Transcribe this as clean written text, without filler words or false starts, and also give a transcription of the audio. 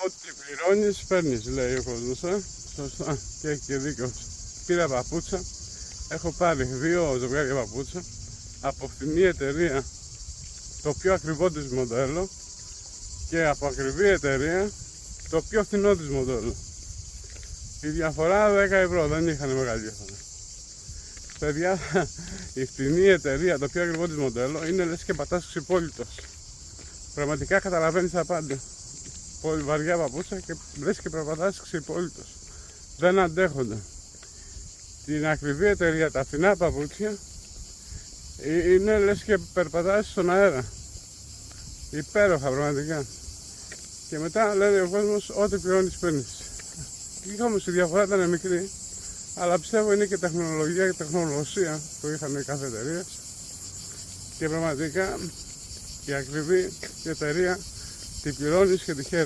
Ό,τι πληρώνεις, παίρνεις, λέει ο κόσμος, Σωστά, και έχει και δίκιο. Πήρα παπούτσα, έχω πάρει 2 ζευγάρια παπούτσα από φθηνή εταιρεία, το πιο ακριβό της μοντέλο, και από ακριβή εταιρεία το πιο φθηνό της μοντέλο. Η διαφορά 10 ευρώ, δεν είχαν μεγάλη διαφορά. Παιδιά, η φθηνή εταιρεία, το πιο ακριβό της μοντέλο, είναι λες και πατάς ξυπόλυτος. Πραγματικά καταλαβαίνεις τα πάντα. Πολύ βαριά παπούτσα και λες και περπατάς ξυπόλυτος. Δεν αντέχονται. Την ακριβή εταιρεία, τα φθηνά παπούτσια, είναι λες και περπατάς στον αέρα. Υπέροχα πραγματικά. Και μετά λέει ο κόσμος, ό,τι πληρώνεις παίρνεις. Και όμως η διαφορά ήταν μικρή, αλλά πιστεύω είναι και τεχνολογία και τεχνογνωσία που είχαν οι κάθε εταιρείες. Και πραγματικά η ακριβή εταιρεία την πληρώνεις και τη χαίρεσαι.